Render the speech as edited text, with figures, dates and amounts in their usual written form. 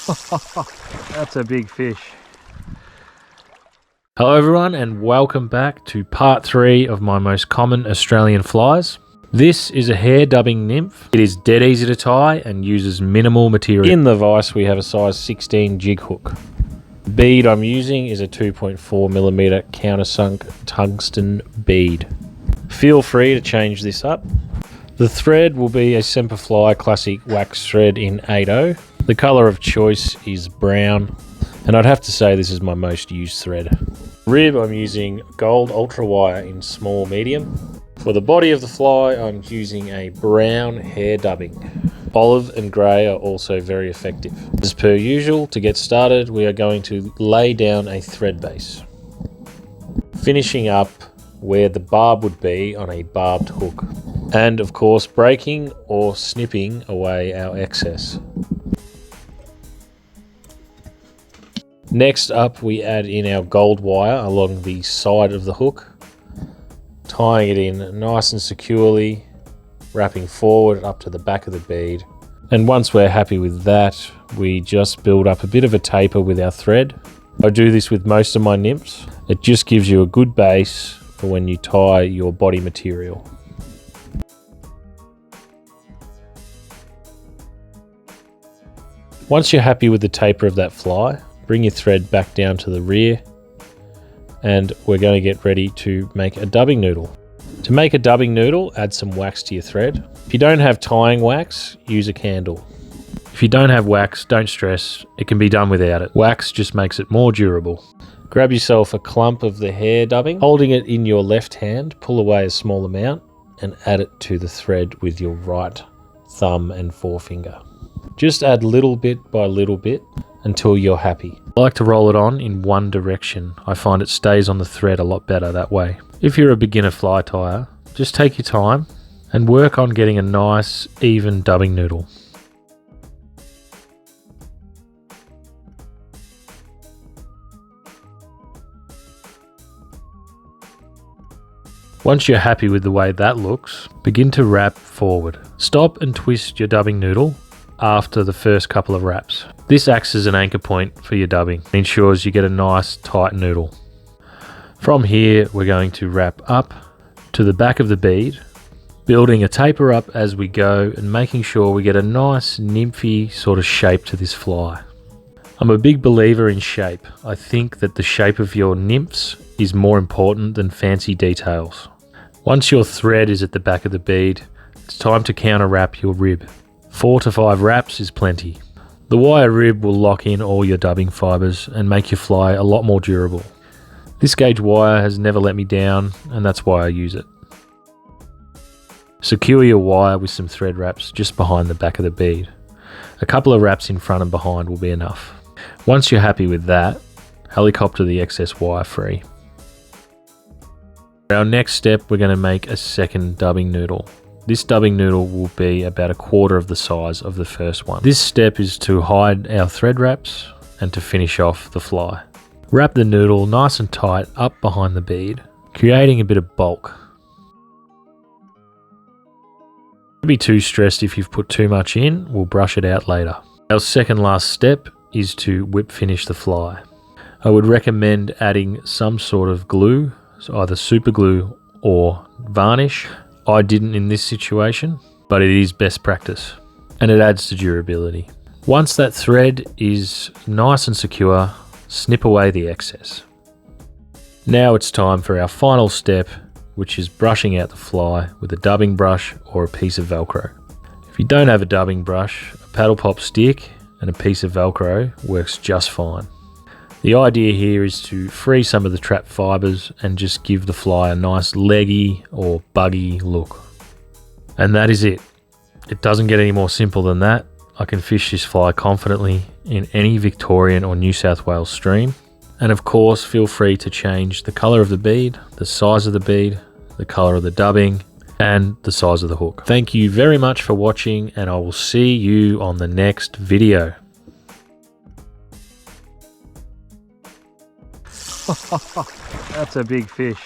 That's a big fish. Hello everyone and welcome back to part 3 of my most common Australian flies. This is a Hare Dubbing Nymph. It is dead easy to tie and uses minimal material. In the vise we have a size 16 jig hook. The bead I'm using is a 2.4mm countersunk tungsten bead. Feel free to change this up. The thread will be a Semperfli Classic wax thread in 8/0. The colour of choice is brown, and I'd have to say this is my most used thread. Rib I'm using gold ultra wire in small medium. For the body of the fly I'm using a brown Hare Dubbing. Olive and grey are also very effective. As per usual, to get started we are going to lay down a thread base, finishing up where the barb would be on a barbed hook, and of course breaking or snipping away our excess. Next up we add in our gold wire along the side of the hook, tying it in nice and securely, wrapping forward up to the back of the bead. And once we're happy with that, we just build up a bit of a taper with our thread. I do this with most of my nymphs. It just gives you a good base for when you tie your body material. Once you're happy with the taper of that fly, bring your thread back down to the rear, and we're going to get ready to make a dubbing noodle. To make a dubbing noodle, add some wax to your thread. If you don't have tying wax, use a candle. If you don't have wax, don't stress, it can be done without it. Wax just makes it more durable. Grab yourself a clump of the Hare Dubbing, holding it in your left hand, pull away a small amount and add it to the thread with your right thumb and forefinger. Just add little bit by little bit until you're happy. I like to roll it on in one direction. I find it stays on the thread a lot better that way. If you're a beginner fly tyer, just take your time and work on getting a nice, even dubbing noodle. Once you're happy with the way that looks, begin to wrap forward. Stop and twist your dubbing noodle after the first couple of wraps. This acts as an anchor point for your dubbing. It ensures you get a nice tight noodle. From here we're going to wrap up to the back of the bead, building a taper up as we go and making sure we get a nice nymphy sort of shape to this fly. I'm a big believer in shape. I think that the shape of your nymphs is more important than fancy details. Once your thread is at the back of the bead, it's time to counter wrap your rib. 4 to 5 wraps is plenty. The wire rib will lock in all your dubbing fibres and make your fly a lot more durable. This gauge wire has never let me down, and that's why I use it. Secure your wire with some thread wraps just behind the back of the bead. A couple of wraps in front and behind will be enough. Once you're happy with that, helicopter the excess wire free. For our next step, we're going to make a second dubbing noodle. This dubbing noodle will be about 1/4 of the size of the first one. This step is to hide our thread wraps and to finish off the fly. Wrap the noodle nice and tight up behind the bead, creating a bit of bulk. Don't be too stressed if you've put too much in, we'll brush it out later. Our second last step is to whip finish the fly. I would recommend adding some sort of glue, so either super glue or varnish. I didn't in this situation, but it is best practice and it adds to durability. Once that thread is nice and secure, snip away the excess. Now it's time for our final step, which is brushing out the fly with a dubbing brush or a piece of Velcro. If you don't have a dubbing brush, a paddle pop stick and a piece of Velcro works just fine. The idea here is to free some of the trapped fibres and just give the fly a nice leggy or buggy look. And that is it. It doesn't get any more simple than that. I can fish this fly confidently in any Victorian or New South Wales stream. And of course, feel free to change the colour of the bead, the size of the bead, the colour of the dubbing, and the size of the hook. Thank you very much for watching, and I will see you on the next video. That's a big fish.